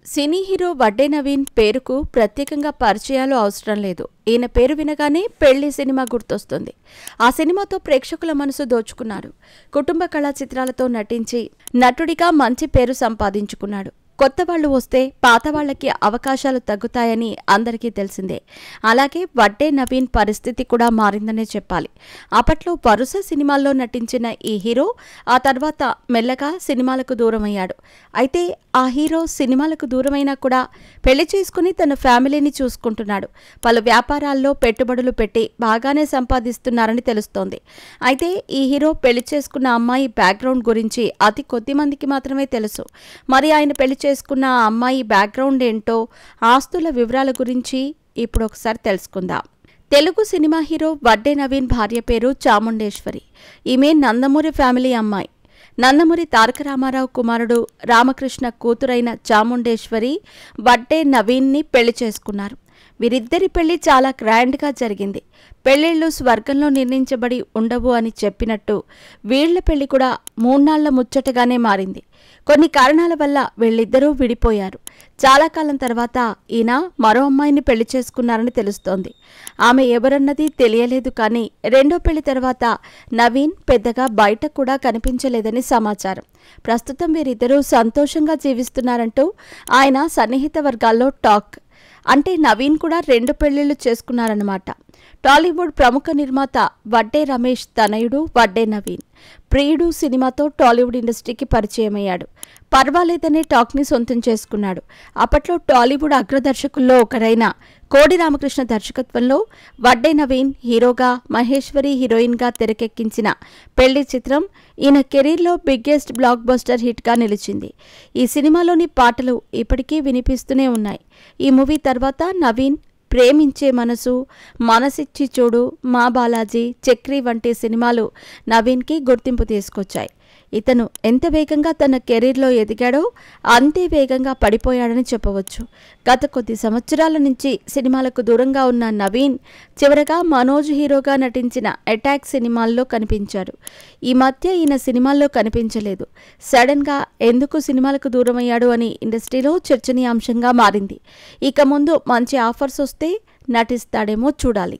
Cine hero Vadde Naveen పేరుకు ప్రత్యేకంగా పరిచయాలు అవసరం లేదు. ఈయన పేరు వినగానే పెళ్లి సినిమా గుర్తొస్తుంది. ఆ సినిమాతో ప్రేక్షకుల మనసు దోచుకున్నాడు. కుటుంబ కళా చిత్రాలతో నటించి నటుడిగా మంచి పేరు సంపాదించుకున్నాడు. కొత్త వాళ్లు వస్తే పాత వాళ్లకి అవకాశాలు తగ్గుతాయని అందరికీ తెలిసిందే. అలాగే వడ్డే నవీన్ పరిస్థితి కూడా మారిందనే చెప్పాలి. అప్పట్లో వరుస సినిమాల్లో నటించిన ఈ హీరో ఆ తర్వాత మెల్లగా సినిమాలకు దూరమయ్యాడు. అయితే ఆ హీరో సినిమాలకు దూరమైనా కూడా పెళ్లి చేసుకుని తన ఫ్యామిలీని చూసుకుంటున్నాడు. పలు వ్యాపారాల్లో పెట్టుబడులు పెట్టి బాగానే సంపాదిస్తున్నారని తెలుస్తోంది. అయితే ఈ హీరో పెళ్లి చేసుకున్న అమ్మాయి బ్యాక్గ్రౌండ్ గురించి అతి కొద్ది మందికి మాత్రమే తెలుసు. మరి ఆయన పెళ్లి చేసుకున్న ఆ అమ్మాయి బ్యాక్గ్రౌండ్ ఏంటో, ఆస్తుల వివరాల గురించి ఇప్పుడు ఒకసారి తెలుసుకుందాం. తెలుగు సినిమా హీరో వడ్డే నవీన్ భార్య పేరు చాముండేశ్వరి. ఈమె నందమూరి ఫ్యామిలీ అమ్మాయి. నందమూరి తారక రామారావు కుమారుడు రామకృష్ణ కూతురైన చాముండేశ్వరి వడ్డే నవీన్ని పెళ్లి చేసుకున్నారు. వీరిద్దరి పెళ్లి చాలా గ్రాండ్గా జరిగింది. పెళ్లిళ్లు స్వర్గంలో నిర్ణయించబడి ఉండవు అని చెప్పినట్టు వీళ్ల పెళ్లి కూడా మూడ్నాళ్ల ముచ్చటగానే మారింది. కొన్ని కారణాల వల్ల వీళ్ళిద్దరూ విడిపోయారు. చాలా కాలం తర్వాత ఈయన మరో అమ్మాయిని పెళ్లి చేసుకున్నారని తెలుస్తోంది. ఆమె ఎవరన్నది తెలియలేదు. కానీ రెండో పెళ్లి తర్వాత నవీన్ పెద్దగా బయట కూడా కనిపించలేదని సమాచారం. ప్రస్తుతం వీరిద్దరూ సంతోషంగా జీవిస్తున్నారంటూ ఆయన సన్నిహిత వర్గాల్లో టాక్. అంటే నవీన్ కూడా 2 పెళ్లిళ్లు చేసుకున్నారన్నమాట. టాలీవుడ్ ప్రముఖ నిర్మాత వడ్డే రమేష్ తనయుడు వడ్డే నవీన్. ప్రియుడు సినిమాతో టాలీవుడ్ ఇండస్ట్రీకి పరిచయమయ్యాడు. పర్వాలేదనే టాక్ని సొంతం చేసుకున్నాడు. అప్పట్లో టాలీవుడ్ అగ్రదర్శకుల్లో ఒకరైన కోడి రామకృష్ణ దర్శకత్వంలో వడ్డే నవీన్ హీరోగా, మహేశ్వరి హీరోయిన్గా తెరకెక్కించిన పెళ్లి చిత్రం ఈయన కెరీర్లో బిగ్గెస్ట్ బ్లాక్ బస్టర్ హిట్గా నిలిచింది. ఈ సినిమాలోని పాటలు ఇప్పటికీ వినిపిస్తూనే ఉన్నాయి. ఈ మూవీ తర్వాత నవీన్ ప్రేమించే మనసు, మనసిచ్చి చూడు, మా బాలాజీ, చక్రి వంటి సినిమాలు నవీన్కి గుర్తింపు తీసుకొచ్చాయి. ఇతను ఎంత వేగంగా తన కెరీర్లో ఎదిగాడో అంతే వేగంగా పడిపోయాడని చెప్పవచ్చు. గత కొద్ది సంవత్సరాల నుంచి సినిమాలకు దూరంగా ఉన్న నవీన్ చివరగా మనోజ్ హీరోగా నటించిన అటాక్ సినిమాల్లో కనిపించాడు. ఈ మధ్య ఈయన సినిమాల్లో కనిపించలేదు. సడన్గా ఎందుకు సినిమాలకు దూరమయ్యాడు అని ఇండస్ట్రీలో చర్చనీయాంశంగా మారింది. ఇక ముందు మంచి ఆఫర్స్ వస్తే నటిస్తాడేమో చూడాలి.